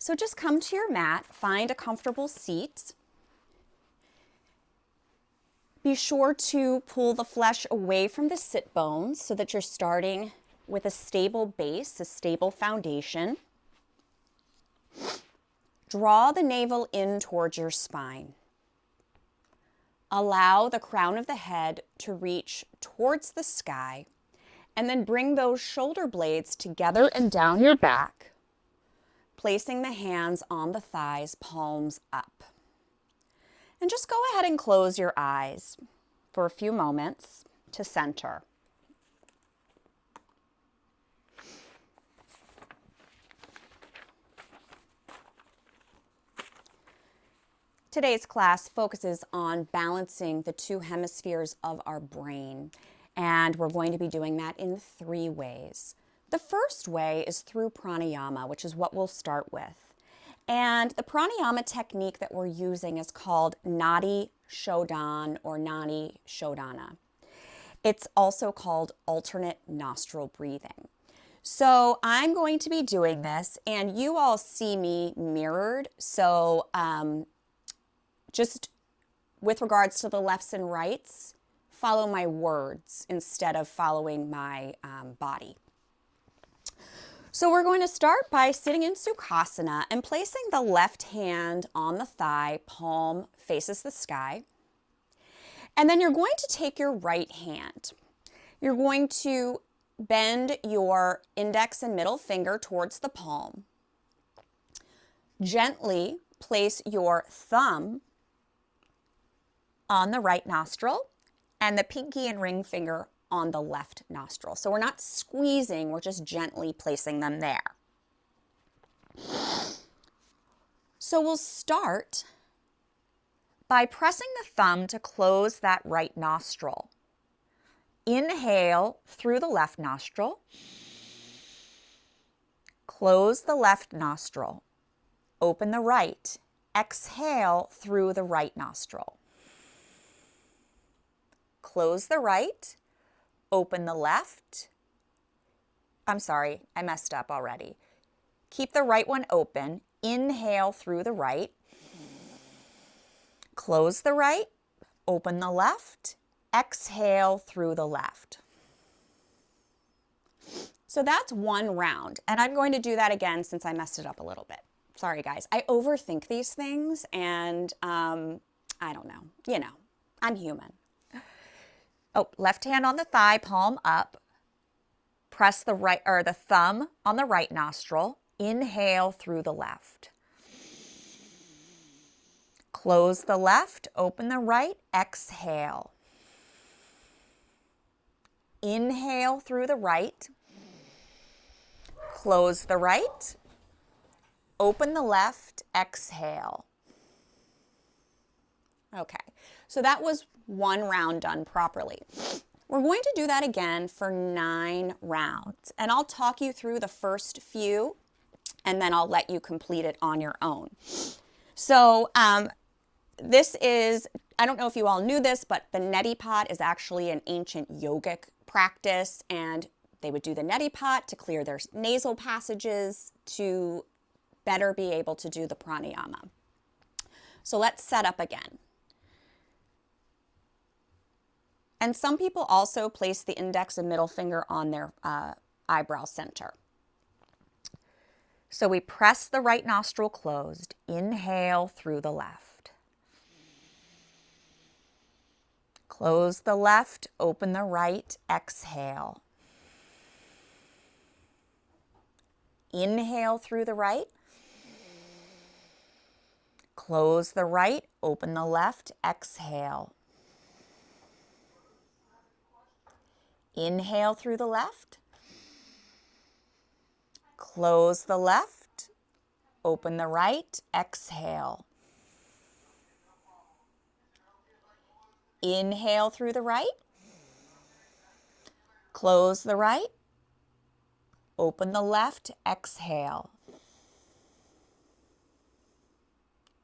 So just come to your mat, find a comfortable seat. Be sure to pull the flesh away from the sit bones so that you're starting with a stable base, a stable foundation. Draw the navel in towards your spine. Allow the crown of the head to reach towards the sky, and then bring those shoulder blades together and down your back, placing the hands on the thighs, palms up. And just go ahead and close your eyes for a few moments to center. Today's class focuses on balancing the two hemispheres of our brain, and we're going to be doing that in 3 ways. The first way is through pranayama, which is what we'll start with. And the pranayama technique that we're using is called Nadi Shodhana or Nadi Shodhana. It's also called alternate nostril breathing. So I'm going to be doing this, and you all see me mirrored. So just with regards to the lefts and rights, follow my words instead of following my body. So we're going to start by sitting in Sukhasana and placing the left hand on the thigh, palm faces the sky. And then you're going to take your right hand. You're going to bend your index and middle finger towards the palm. Gently place your thumb on the right nostril and the pinky and ring finger on the left nostril. So we're not squeezing, we're just gently placing them there. So we'll start by pressing the thumb to close that right nostril. Inhale through the left nostril. Close the left nostril. Open the right. Exhale through the right nostril. Close the right, open the left. I'm sorry, I messed up already. Keep the right one open. Inhale through the right. Close the right, open the left. Exhale through the left. So that's one round, and I'm going to do that again since I messed it up a little bit. Sorry guys, I overthink these things, and I don't know, I'm human. Oh, left hand on the thigh, palm up. Press the thumb on the right nostril. Inhale through the left. Close the left, open the right, exhale. Inhale through the right. Close the right, open the left, exhale. Okay, so that was one round done properly. We're going to do that again for 9 rounds, and I'll talk you through the first few, and then I'll let you complete it on your own. So this is, I don't know if you all knew this, but the neti pot is actually an ancient yogic practice, and they would do the neti pot to clear their nasal passages to better be able to do the pranayama. So let's set up again. And some people also place the index and middle finger on their eyebrow center. So we press the right nostril closed. Inhale through the left. Close the left, open the right, exhale. Inhale through the right. Close the right, open the left, exhale. Inhale through the left. Close the left. Open the right. Exhale. Inhale through the right. Close the right. Open the left. Exhale.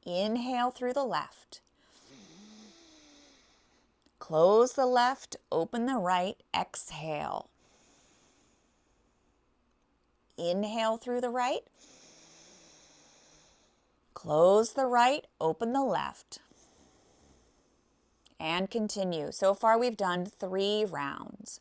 Inhale through the left. Close the left, open the right, exhale. Inhale through the right. Close the right, open the left. And continue. So far we've done 3 rounds.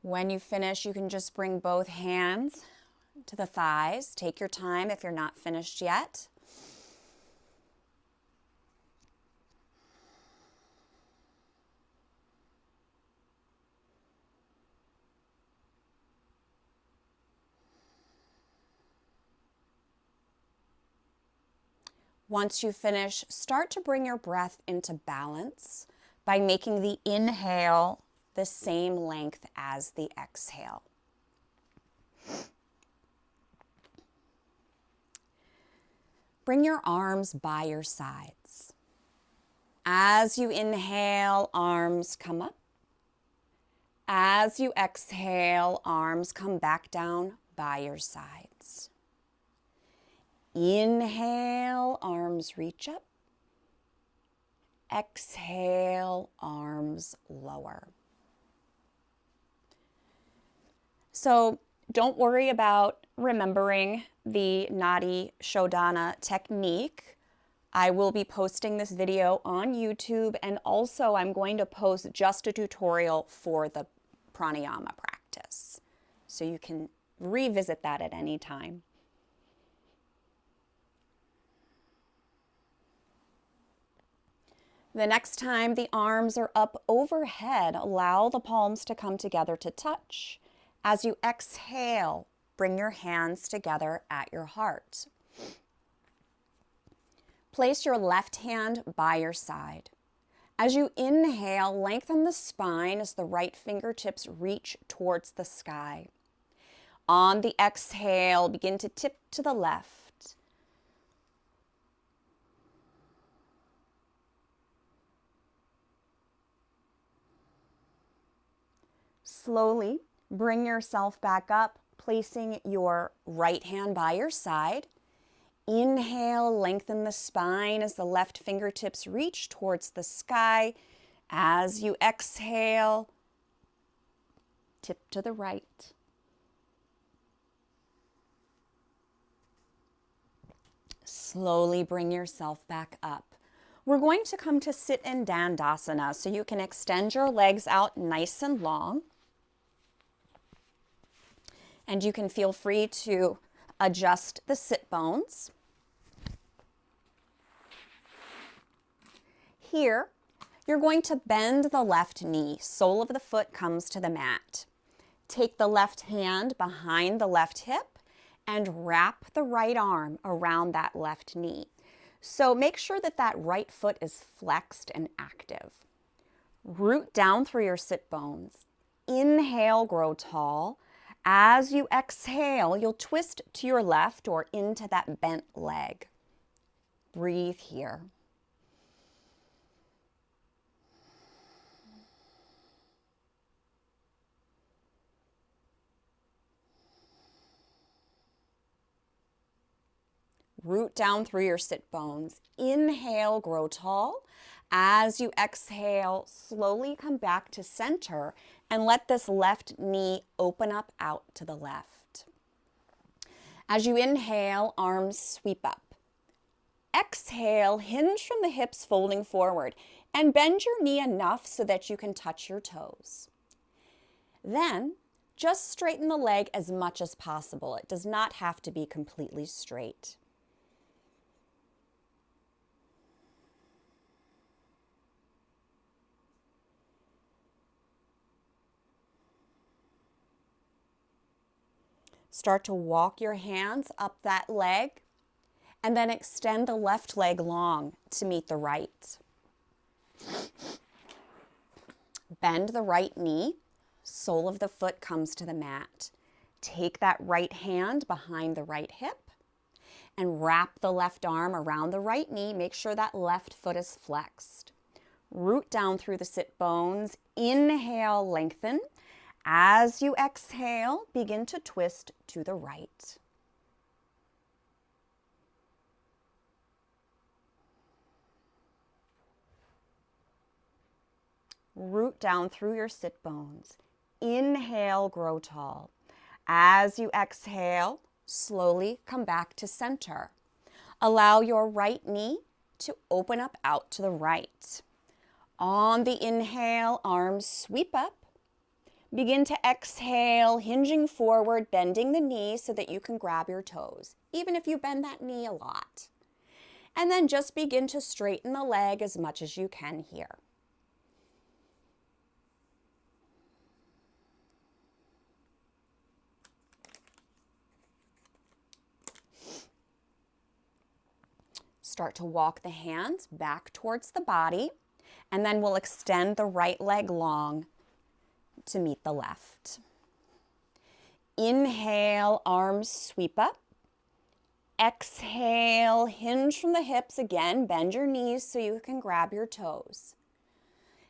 When you finish, you can just bring both hands to the thighs. Take your time if you're not finished yet. Once you finish, start to bring your breath into balance by making the inhale the same length as the exhale. Bring your arms by your sides. As you inhale, arms come up. As you exhale, arms come back down by your sides. Inhale, arms reach up. Exhale, arms lower. So don't worry about remembering the Nadi Shodhana technique. I will be posting this video on YouTube, and also I'm going to post just a tutorial for the pranayama practice. So you can revisit that at any time. The next time the arms are up overhead, allow the palms to come together to touch. As you exhale, bring your hands together at your heart. Place your left hand by your side. As you inhale, lengthen the spine as the right fingertips reach towards the sky. On the exhale, begin to tip to the left. Slowly bring yourself back up, placing your right hand by your side. Inhale, lengthen the spine as the left fingertips reach towards the sky. As you exhale, tip to the right. Slowly bring yourself back up. We're going to come to sit in Dandasana, so you can extend your legs out nice and long. And you can feel free to adjust the sit bones. Here, you're going to bend the left knee. Sole of the foot comes to the mat. Take the left hand behind the left hip and wrap the right arm around that left knee. So make sure that that right foot is flexed and active. Root down through your sit bones. Inhale, grow tall. As you exhale, you'll twist to your left or into that bent leg. Breathe here. Root down through your sit bones. Inhale, grow tall. As you exhale, slowly come back to center and let this left knee open up out to the left. As you inhale, arms sweep up. Exhale, hinge from the hips, folding forward, and bend your knee enough so that you can touch your toes. Then, just straighten the leg as much as possible. It does not have to be completely straight. Start to walk your hands up that leg and then extend the left leg long to meet the right. Bend the right knee, sole of the foot comes to the mat. Take that right hand behind the right hip and wrap the left arm around the right knee. Make sure that left foot is flexed. Root down through the sit bones. Inhale, lengthen. As you exhale, begin to twist to the right. Root down through your sit bones. Inhale, grow tall. As you exhale, slowly come back to center. Allow your right knee to open up out to the right. On the inhale, arms sweep up. Begin to exhale, hinging forward, bending the knee so that you can grab your toes, even if you bend that knee a lot. And then just begin to straighten the leg as much as you can here. Start to walk the hands back towards the body, and then we'll extend the right leg long to meet the left. Inhale, arms sweep up. Exhale, hinge from the hips again. Bend your knees so you can grab your toes.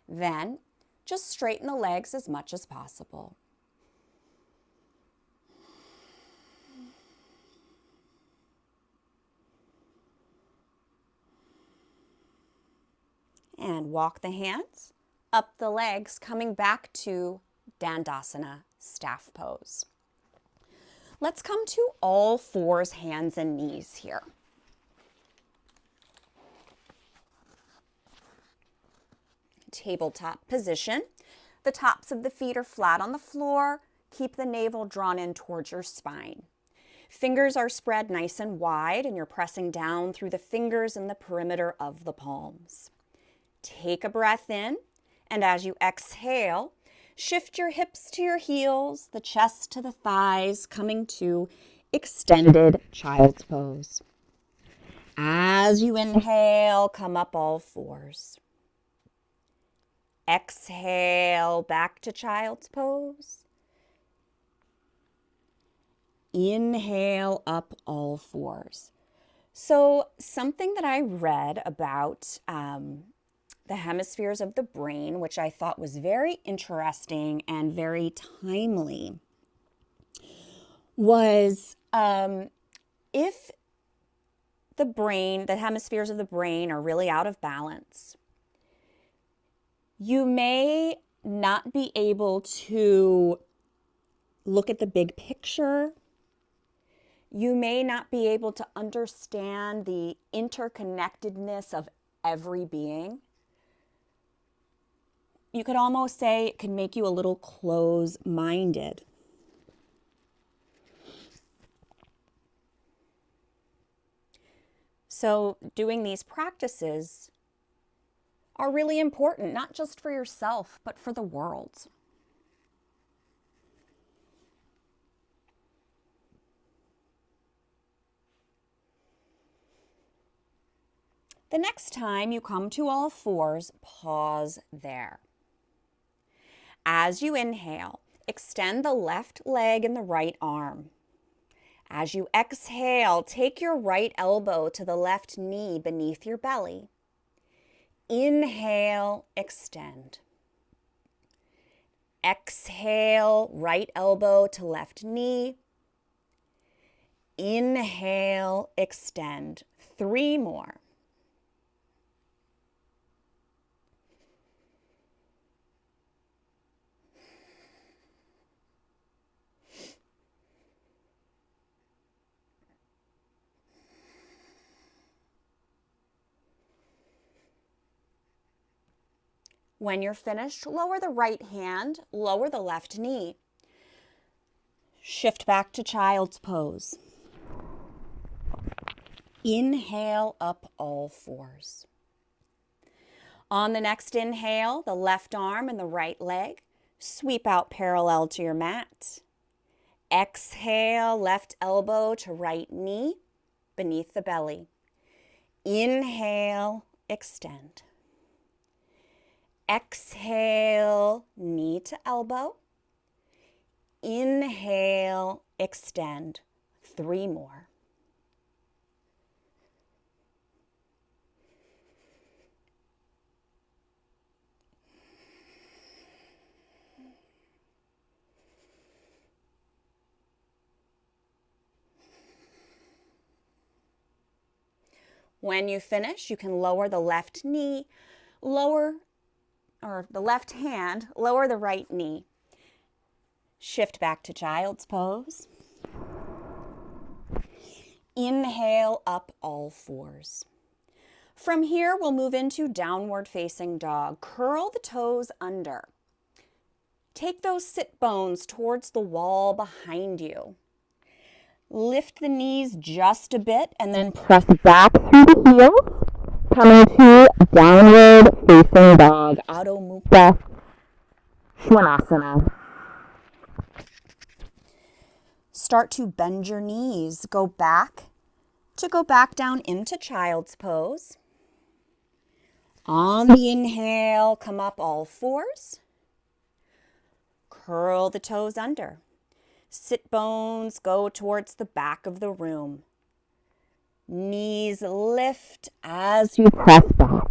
Then just straighten the legs as much as possible. And walk the hands up the legs, coming back to Dandasana, staff pose. Let's come to all fours, hands and knees here. Tabletop position. The tops of the feet are flat on the floor. Keep the navel drawn in towards your spine. Fingers are spread nice and wide, and you're pressing down through the fingers and the perimeter of the palms. Take a breath in, and as you exhale, shift your hips to your heels, the chest to the thighs, coming to extended child's pose. As you inhale, come up all fours. Exhale, back to child's pose. Inhale, up all fours. So something that I read about the hemispheres of the brain, which I thought was very interesting and very timely, was if the hemispheres of the brain are really out of balance, you may not be able to look at the big picture. You may not be able to understand the interconnectedness of every being. You could almost say it can make you a little close-minded. So doing these practices are really important, not just for yourself, but for the world. The next time you come to all fours, pause there. As you inhale, extend the left leg and the right arm. As you exhale, take your right elbow to the left knee beneath your belly. Inhale, extend. Exhale, right elbow to left knee. Inhale, extend. 3 more. When you're finished, lower the right hand, lower the left knee. Shift back to child's pose. Inhale up all fours. On the next inhale, the left arm and the right leg sweep out parallel to your mat. Exhale, left elbow to right knee beneath the belly. Inhale, extend. Exhale, knee to elbow. Inhale, extend. 3 more. When you finish, you can lower the left knee, the left hand, lower the right knee. Shift back to child's pose. Inhale up all fours. From here, we'll move into downward facing dog. Curl the toes under. Take those sit bones towards the wall behind you. Lift the knees just a bit and then press back through the heels. Coming to downward facing dog. Adho Mukha Svanasana. Start to bend your knees. Go back down into child's pose. On the inhale, come up all fours. Curl the toes under. Sit bones go towards the back of the room. Knees lift as you press back.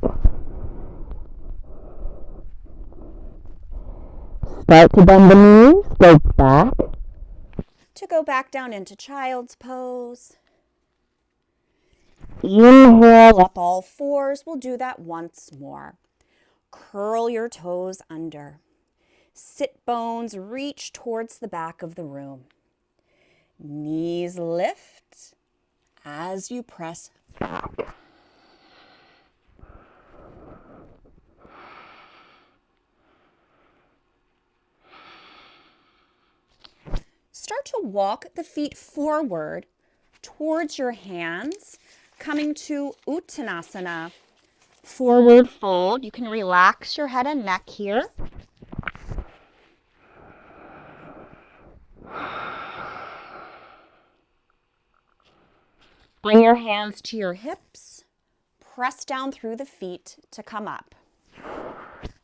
Start to bend the knees, go back down into child's pose. Inhale up all fours. We'll do that once more. Curl your toes under. Sit bones reach towards the back of the room. Knees lift as you press back. Start to walk the feet forward towards your hands, coming to Uttanasana. Forward fold. You can relax your head and neck here. Bring your hands to your hips. Press down through the feet to come up.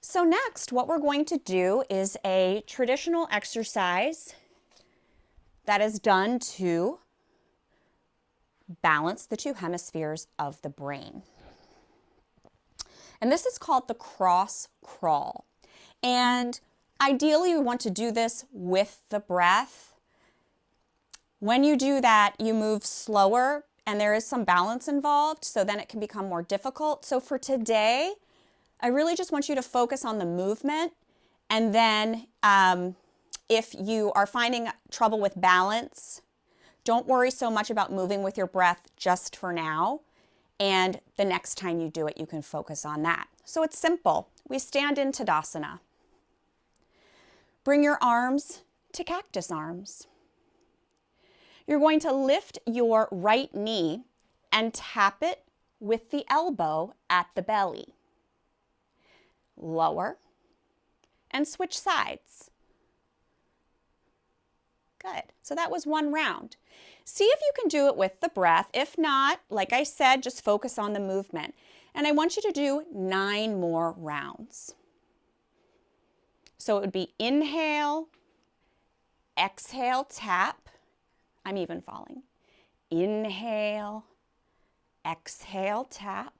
So next, what we're going to do is a traditional exercise that is done to balance the two hemispheres of the brain. And this is called the cross crawl. And ideally, we want to do this with the breath. When you do that, you move slower and there is some balance involved, so then it can become more difficult. So for today, I really just want you to focus on the movement, and then if you are finding trouble with balance, don't worry so much about moving with your breath just for now. And the next time you do it, you can focus on that. So it's simple. We stand in Tadasana. Bring your arms to cactus arms. You're going to lift your right knee and tap it with the elbow at the belly. Lower and switch sides. Good. So that was one round. See if you can do it with the breath. If not, like I said, just focus on the movement. And I want you to do 9 more rounds. So it would be inhale, exhale, tap. I'm even falling. Inhale, exhale, tap.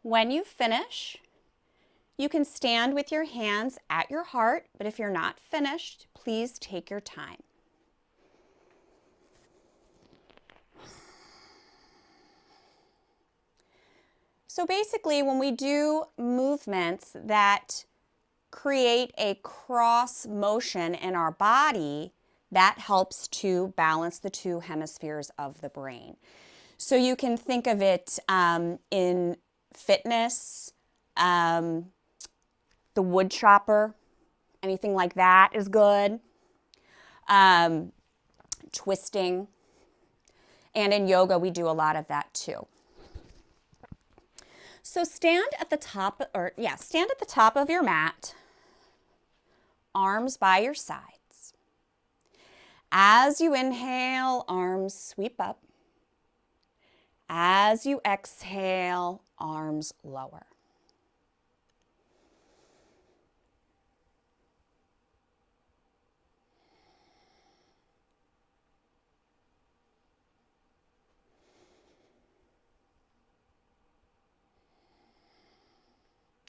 When you finish, you can stand with your hands at your heart, but if you're not finished, please take your time. So basically, when we do movements that create a cross motion in our body, that helps to balance the two hemispheres of the brain. So you can think of it in fitness, the wood chopper, anything like that is good. Twisting. And in yoga, we do a lot of that too. So stand at the top of your mat, arms by your sides. As you inhale, arms sweep up. As you exhale, arms lower.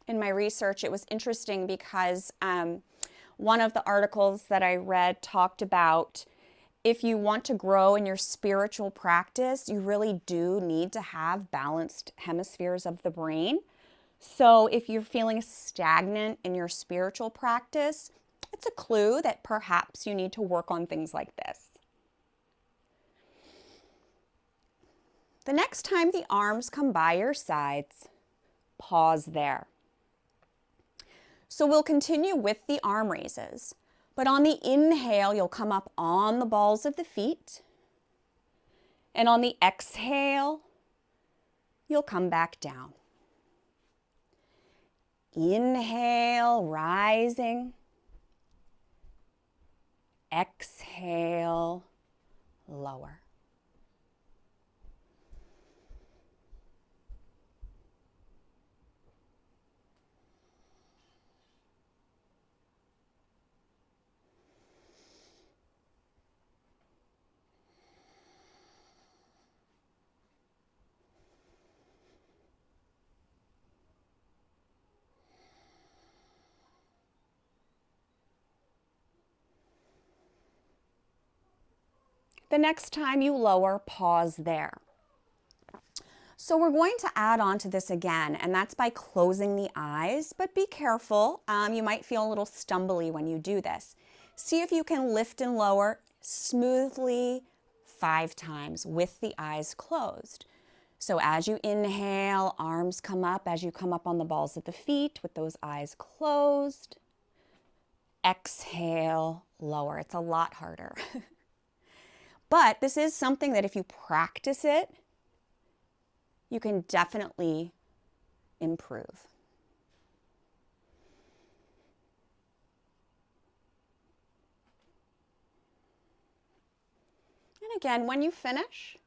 In my research, it was interesting because one of the articles that I read talked about if you want to grow in your spiritual practice, you really do need to have balanced hemispheres of the brain. So if you're feeling stagnant in your spiritual practice, it's a clue that perhaps you need to work on things like this. The next time the arms come by your sides, pause there. So we'll continue with the arm raises, but on the inhale, you'll come up on the balls of the feet, and on the exhale, you'll come back down. Inhale, rising. Exhale, lower. The next time you lower, pause there. So we're going to add on to this again, and that's by closing the eyes, but be careful. You might feel a little stumbly when you do this. See if you can lift and lower smoothly 5 times with the eyes closed. So as you inhale, arms come up as you come up on the balls of the feet with those eyes closed. Exhale, lower. It's a lot harder. But this is something that if you practice it, you can definitely improve. And again, when you finish,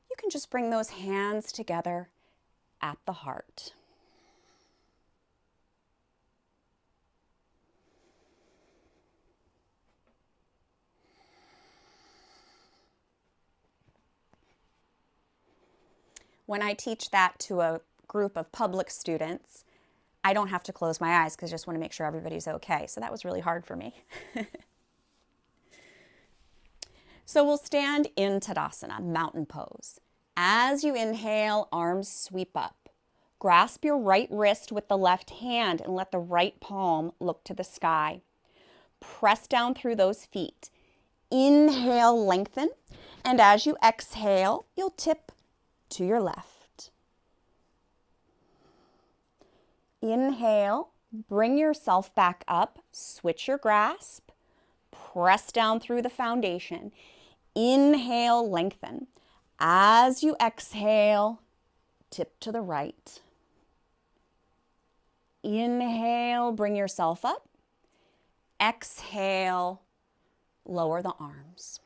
you can just bring those hands together at the heart. When I teach that to a group of public students, I don't have to close my eyes because I just want to make sure everybody's okay. So that was really hard for me. So we'll stand in Tadasana, mountain pose. As you inhale, arms sweep up. Grasp your right wrist with the left hand and let the right palm look to the sky. Press down through those feet. Inhale, lengthen. And as you exhale, you'll tip to your left. Inhale, bring yourself back up, switch your grasp, press down through the foundation. Inhale, lengthen. As you exhale, tip to the right. Inhale, bring yourself up. Exhale, lower the arms.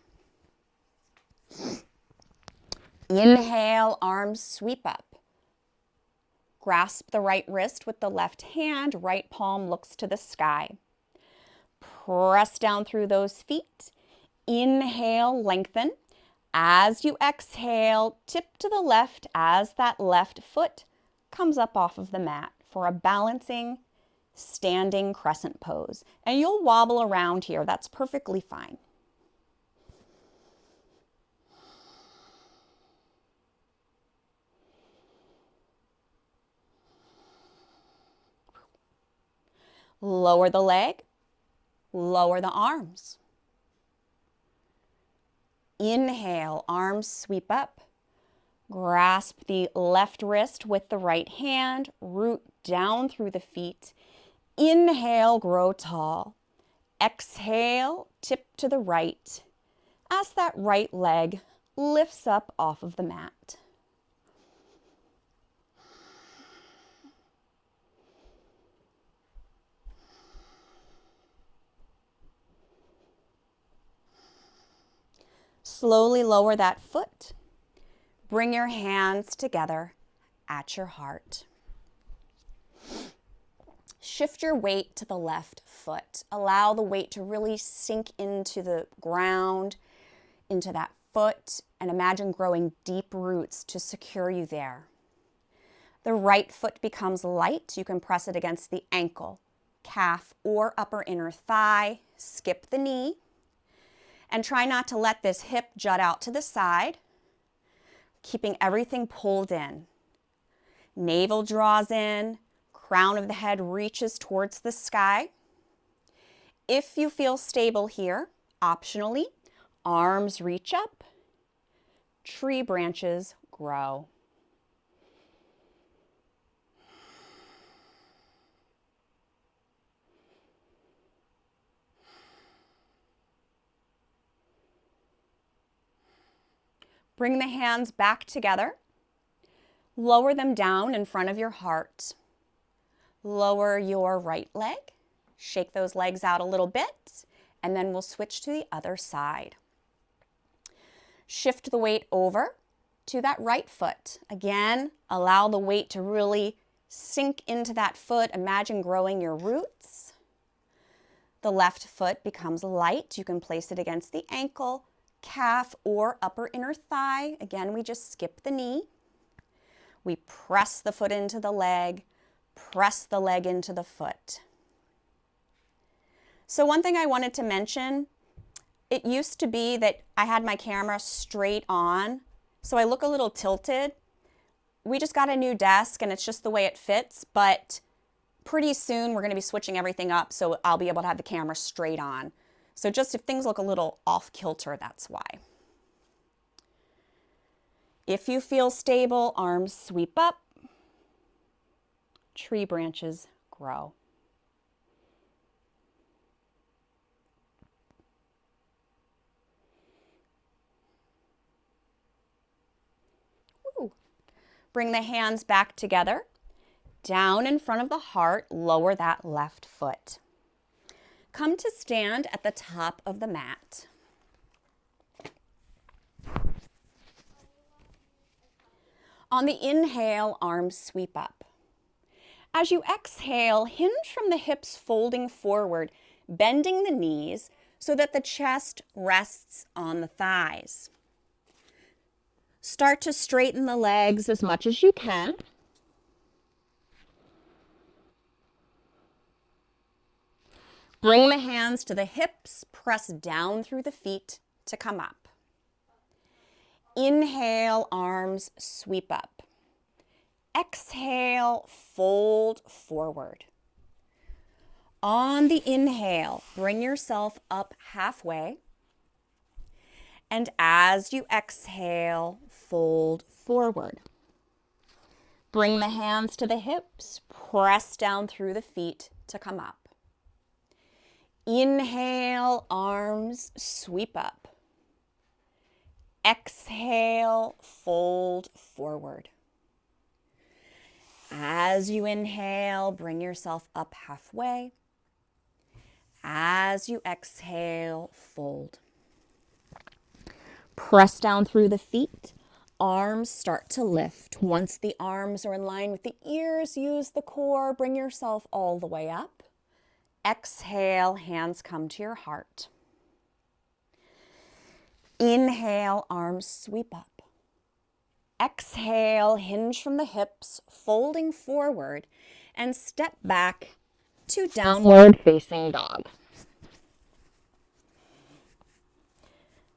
Inhale, arms sweep up. Grasp the right wrist with the left hand, right palm looks to the sky. Press down through those feet. Inhale, lengthen. As you exhale, tip to the left as that left foot comes up off of the mat for a balancing standing crescent pose. And you'll wobble around here. That's perfectly fine. Lower the leg, lower the arms. Inhale, arms sweep up. Grasp the left wrist with the right hand, root down through the feet. Inhale, grow tall. Exhale, tip to the right as that right leg lifts up off of the mat. Slowly lower that foot. Bring your hands together at your heart. Shift your weight to the left foot. Allow the weight to really sink into the ground, into that foot, and imagine growing deep roots to secure you there. The right foot becomes light. You can press it against the ankle, calf, or upper inner thigh. Skip the knee. And try not to let this hip jut out to the side, keeping everything pulled in. Navel draws in, crown of the head reaches towards the sky. If you feel stable here, optionally, arms reach up, tree branches grow. Bring the hands back together. Lower them down in front of your heart. Lower your right leg. Shake those legs out a little bit, and then we'll switch to the other side. Shift the weight over to that right foot. Again, allow the weight to really sink into that foot. Imagine growing your roots. The left foot becomes light. You can place it against the ankle, calf, or upper inner thigh. Again, we just skip the knee. We press the foot into the leg, press the leg into the foot. So one thing I wanted to mention, it used to be that I had my camera straight on, so I look a little tilted. We just got a new desk and it's just the way it fits, but pretty soon we're going to be switching everything up so I'll be able to have the camera straight on. So just if things look a little off kilter, that's why. If you feel stable, arms sweep up, tree branches grow. Woo. Bring the hands back together, down in front of the heart, lower that left foot. Come to stand at the top of the mat. On the inhale, arms sweep up. As you exhale, hinge from the hips folding forward, bending the knees so that the chest rests on the thighs. Start to straighten the legs as much as you can. Bring the hands to the hips, press down through the feet to come up. Inhale, arms sweep up. Exhale, fold forward. On the inhale, bring yourself up halfway. And as you exhale, fold forward. Bring the hands to the hips, press down through the feet to come up. Inhale, arms sweep up. Exhale, fold forward. As you inhale, bring yourself up halfway. As you exhale, fold. Press down through the feet. Arms start to lift. Once the arms are in line with the ears, use the core. Bring yourself all the way up. Exhale, hands come to your heart. Inhale, arms sweep up. exhale, hinge from the hips, folding forward, and step back to downward facing dog.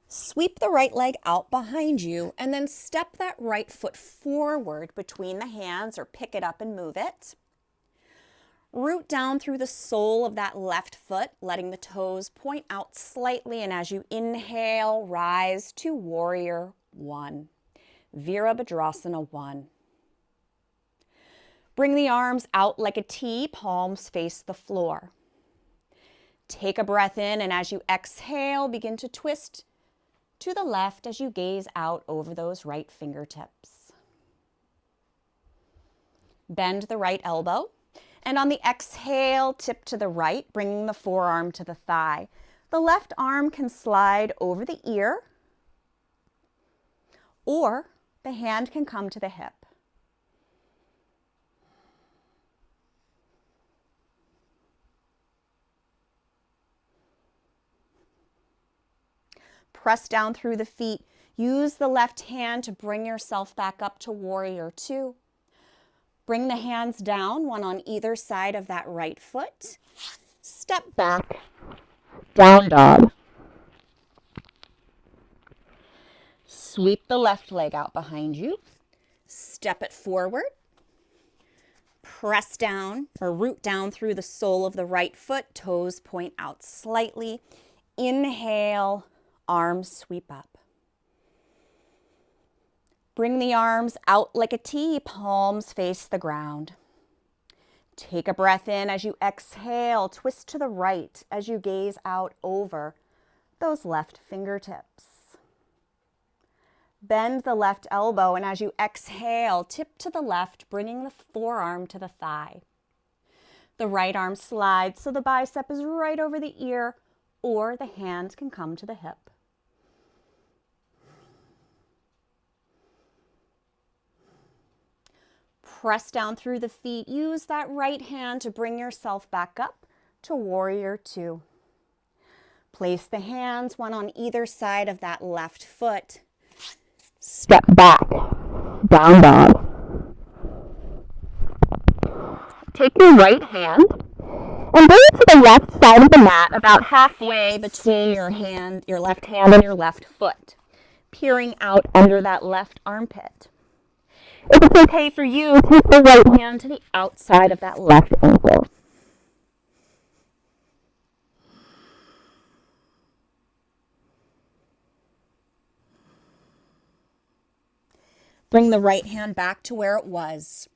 Sweep the right leg out behind you and then step that right foot forward between the hands or pick it up and move it. Root down through the sole of that left foot, letting the toes point out slightly, and as you inhale, rise to Warrior One, Virabhadrasana 1. Bring the arms out like a T, palms face the floor. Take a breath in, and as you exhale, begin to twist to the left as you gaze out over those right fingertips. Bend the right elbow, and on the exhale, tip to the right, bringing the forearm to the thigh. The left arm can slide over the ear, or the hand can come to the hip. Press down through the feet. Use the left hand to bring yourself back up to Warrior Two. Bring the hands down, one on either side of that right foot. Step back, down dog. Sweep the left leg out behind you. Step it forward. Press down or root down through the sole of the right foot. Toes point out slightly. Inhale, arms sweep up. Bring the arms out like a T, palms face the ground. Take a breath in as you exhale, twist to the right as you gaze out over those left fingertips. Bend the left elbow, and as you exhale, tip to the left, bringing the forearm to the thigh. The right arm slides so the bicep is right over the ear, or the hand can come to the hip. Press down through the feet. Use that right hand to bring yourself back up to Warrior Two. Place the hands, one on either side of that left foot. Step back, down dog. Take your right hand and bring it to the left side of the mat, about halfway between your left hand and your left foot, peering out under that left armpit. If it's okay for you, take the right hand to the outside of that left ankle. Bring the right hand back to where it was.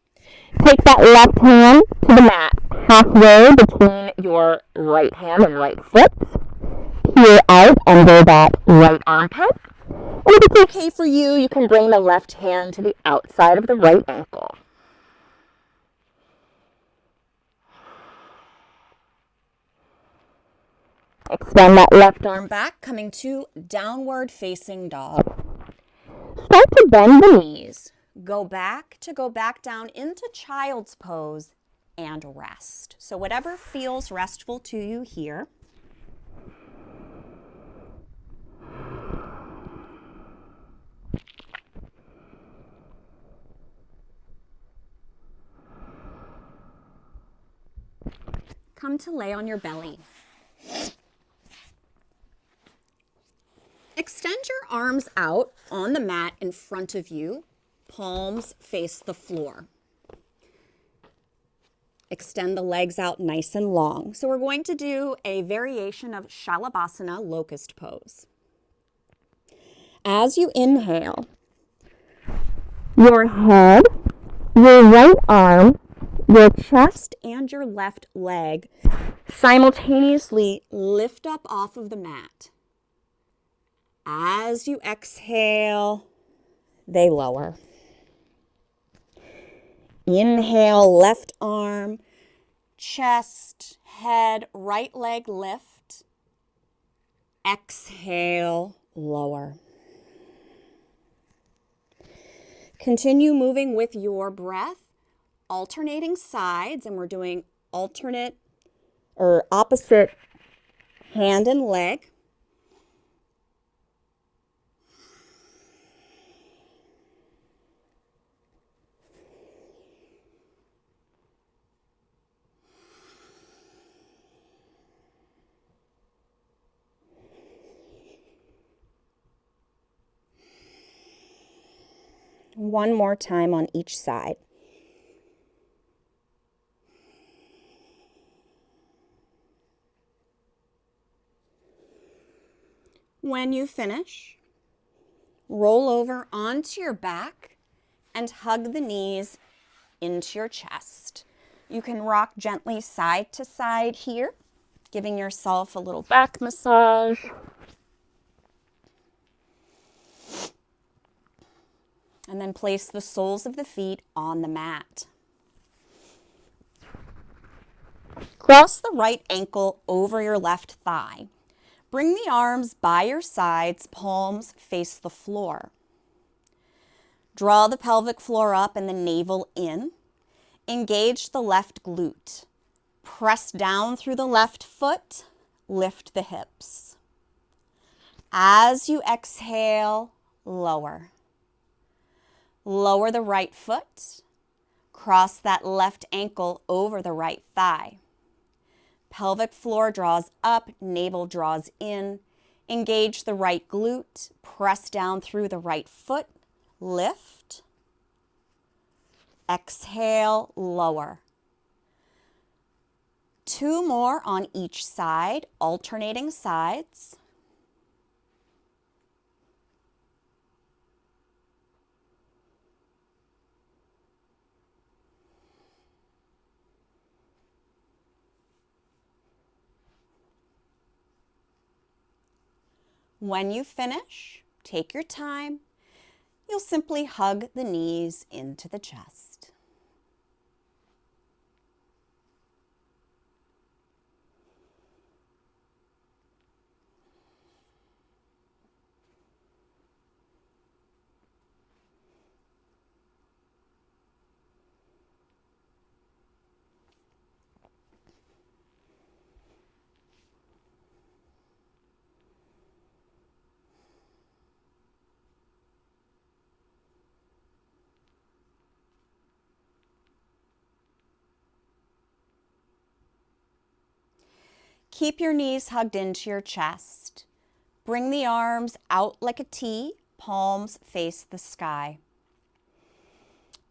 Take that left hand to the mat, halfway between your right hand and right foot. Peer out under that right armpit. And if it's okay for you, you can bring the left hand to the outside of the right ankle. Extend that left arm back, coming to downward facing dog. Start to bend the knees. Go back down into child's pose and rest. So whatever feels restful to you here. Come to lay on your belly. Extend your arms out on the mat in front of you. Palms face the floor. Extend the legs out nice and long. So we're going to do a variation of Shalabhasana, locust pose. As you inhale, your head, your right arm, your chest, and your left leg simultaneously lift up off of the mat. As you exhale, they lower. Inhale, left arm, chest, head, right leg lift. Exhale, lower. Continue moving with your breath, alternating sides, and we're doing alternate or opposite hand and leg. One more time on each side. When you finish, roll over onto your back and hug the knees into your chest. You can rock gently side to side here, giving yourself a little back massage. And then place the soles of the feet on the mat. Cross the right ankle over your left thigh. Bring the arms by your sides, palms face the floor. Draw the pelvic floor up and the navel in. Engage the left glute. Press down through the left foot. Lift the hips. As you exhale, lower. Lower the right foot. Cross that left ankle over the right thigh. Pelvic floor draws up, navel draws in. Engage the right glute. Press down through the right foot. Lift. Exhale, lower. 2 more on each side, alternating sides. When you finish, take your time. You'll simply hug the knees into the chest. Keep your knees hugged into your chest. Bring the arms out like a T, palms face the sky.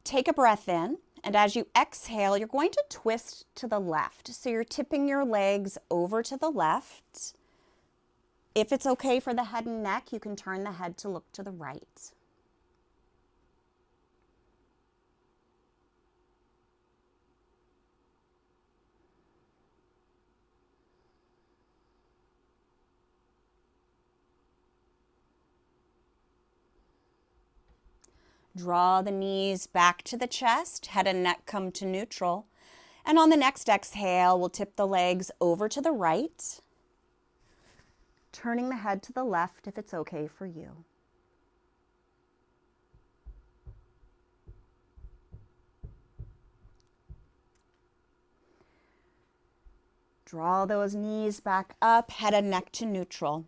Take a breath in, and as you exhale, you're going to twist to the left. So you're tipping your legs over to the left. If it's okay for the head and neck, you can turn the head to look to the right. Draw the knees back to the chest, head and neck come to neutral. And on the next exhale, we'll tip the legs over to the right, turning the head to the left if it's okay for you. Draw those knees back up, head and neck to neutral.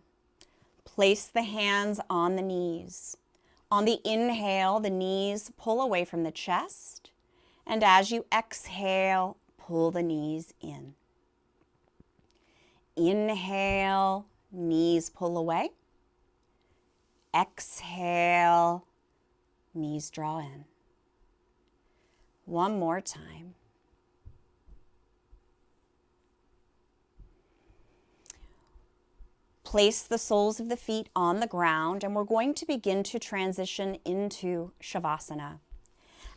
Place the hands on the knees. On the inhale, the knees pull away from the chest, and as you exhale, pull the knees in. Inhale, knees pull away. Exhale, knees draw in. One more time. Place the soles of the feet on the ground, and we're going to begin to transition into Shavasana.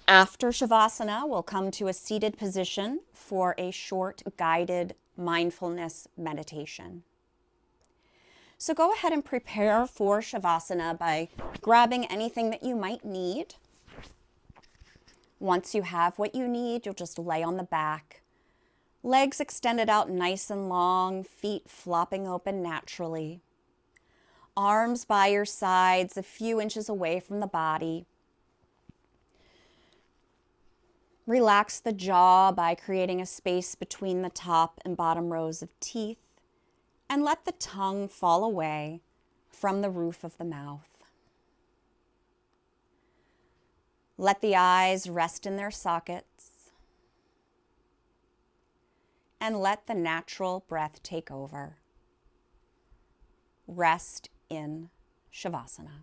After Shavasana, we'll come to a seated position for a short guided mindfulness meditation. So go ahead and prepare for Shavasana by grabbing anything that you might need. Once you have what you need, you'll just lay on the back. Legs extended out nice and long, feet flopping open naturally. Arms by your sides, a few inches away from the body. Relax the jaw by creating a space between the top and bottom rows of teeth, and let the tongue fall away from the roof of the mouth. Let the eyes rest in their sockets. And let the natural breath take over. Rest in Shavasana.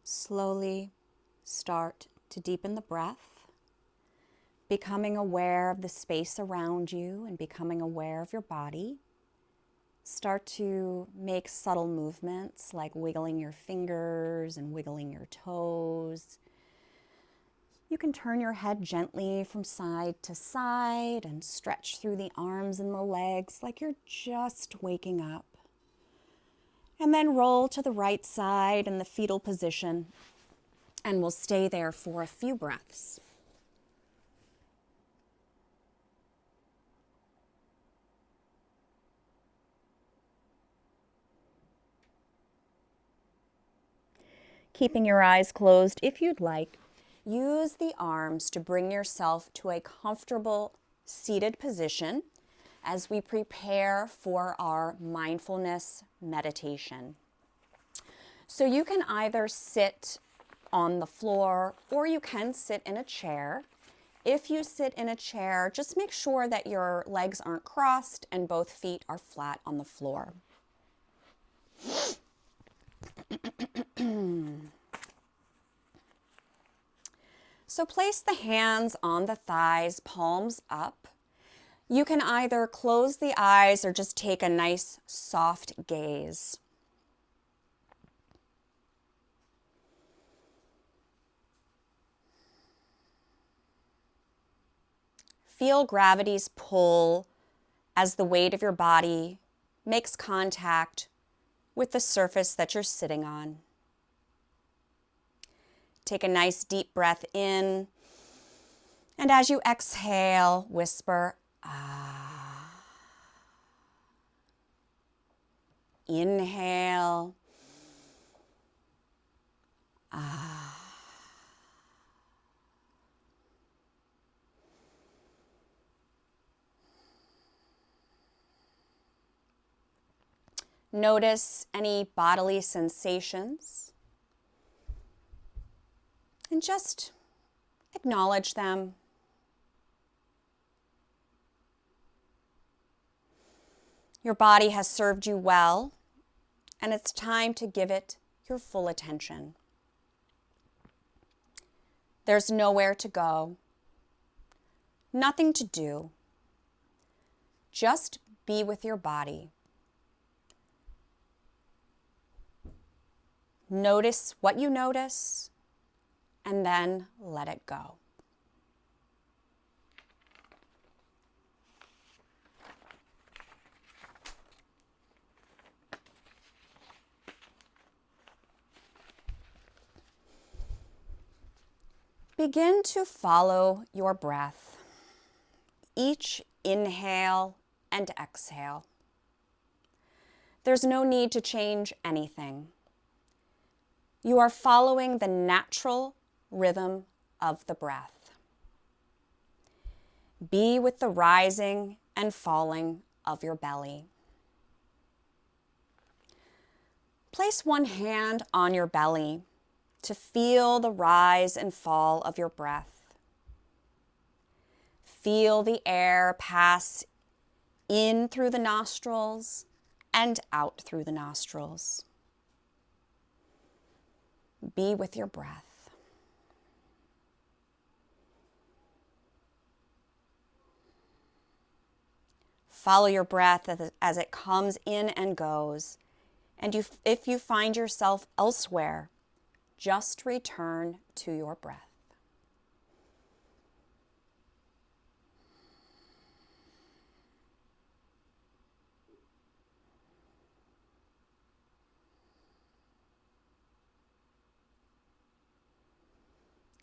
Slowly start to deepen the breath, becoming aware of the space around you and becoming aware of your body. Start to make subtle movements like wiggling your fingers and wiggling your toes. You can turn your head gently from side to side and stretch through the arms and the legs like you're just waking up. And then roll to the right side in the fetal position, and we'll stay there for a few breaths. Keeping your eyes closed if you'd like, use the arms to bring yourself to a comfortable seated position as we prepare for our mindfulness meditation. So you can either sit on the floor or you can sit in a chair. If you sit in a chair, just make sure that your legs aren't crossed and both feet are flat on the floor. So place the hands on the thighs, palms up. You can either close the eyes or just take a nice soft gaze. Feel gravity's pull as the weight of your body makes contact with the surface that you're sitting on. Take a nice deep breath in, and as you exhale, whisper, ah. Inhale, ah. Notice any bodily sensations and just acknowledge them. Your body has served you well, and it's time to give it your full attention. There's nowhere to go, nothing to do. Just be with your body. Notice what you notice, and then let it go. Begin to follow your breath, each inhale and exhale. There's no need to change anything. You are following the natural rhythm of the breath. Be with the rising and falling of your belly. Place one hand on your belly to feel the rise and fall of your breath. Feel the air pass in through the nostrils and out through the nostrils. Be with your breath. Follow your breath as it comes in and goes. And if you find yourself elsewhere, just return to your breath.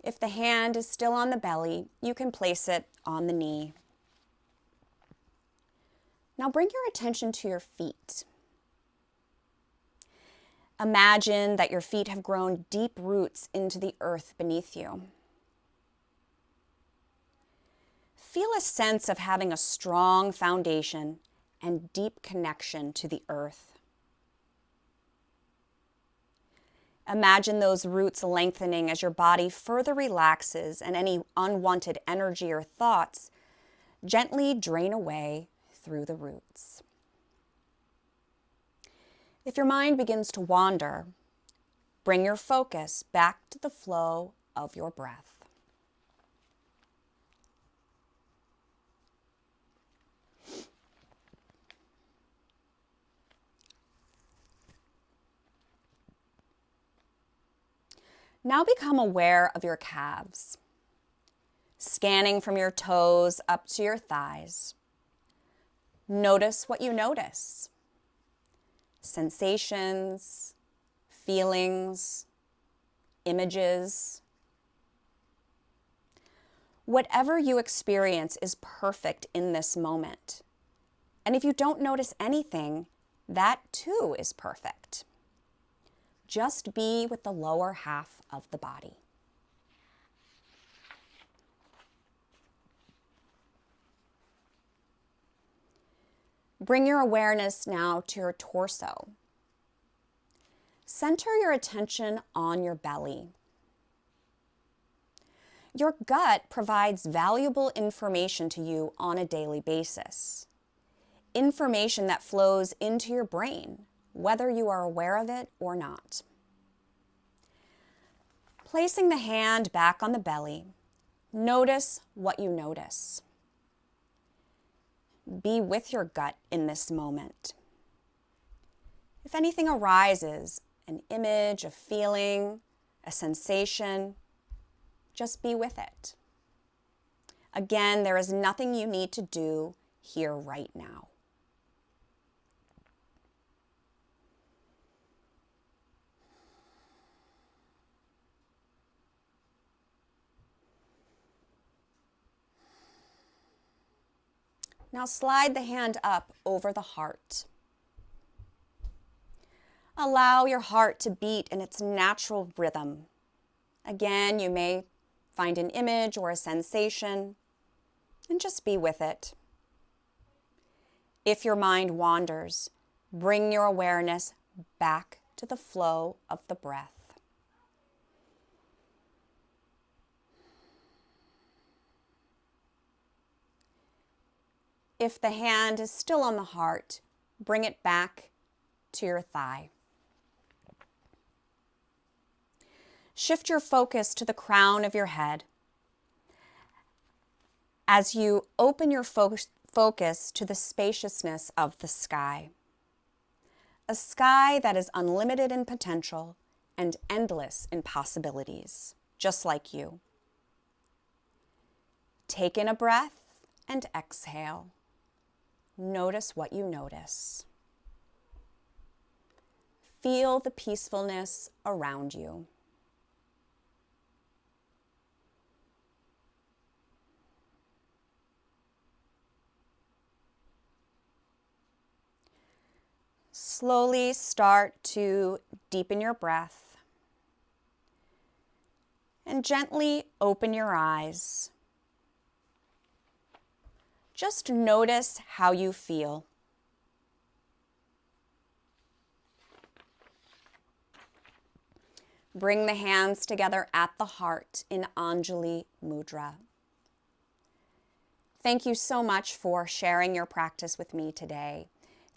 If the hand is still on the belly, you can place it on the knee. Now bring your attention to your feet. Imagine that your feet have grown deep roots into the earth beneath you. Feel a sense of having a strong foundation and deep connection to the earth. Imagine those roots lengthening as your body further relaxes and any unwanted energy or thoughts gently drain away through the roots. If your mind begins to wander, Bring your focus back to the flow of your breath. Now become aware of your calves, scanning from your toes up to your thighs. Notice what you notice. Sensations, feelings, images. Whatever you experience is perfect in this moment. And if you don't notice anything, that too is perfect. Just be with the lower half of the body. Bring your awareness now to your torso. Center your attention on your belly. Your gut provides valuable information to you on a daily basis. Information that flows into your brain, whether you are aware of it or not. Placing the hand back on the belly, notice what you notice. Be with your gut in this moment. If anything arises, an image, a feeling, a sensation, just be with it. Again, there is nothing you need to do here right now. Now slide the hand up over the heart. Allow your heart to beat in its natural rhythm. Again, you may find an image or a sensation, and just be with it. If your mind wanders, bring your awareness back to the flow of the breath. If the hand is still on the heart, bring it back to your thigh. Shift your focus to the crown of your head. As you open your focus to the spaciousness of the sky. A sky that is unlimited in potential and endless in possibilities, just like you. Take in a breath and exhale. Notice what you notice. Feel the peacefulness around you. Slowly start to deepen your breath and gently open your eyes. Just notice how you feel. Bring the hands together at the heart in Anjali Mudra. Thank you so much for sharing your practice with me today.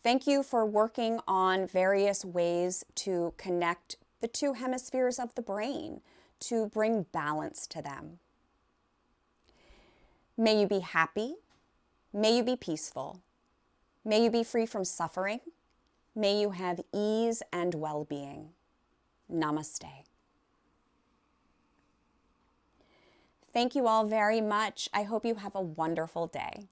Thank you for working on various ways to connect the two hemispheres of the brain, to bring balance to them. May you be happy. May you be peaceful. May you be free from suffering. May you have ease and well-being. Namaste. Thank you all very much. I hope you have a wonderful day.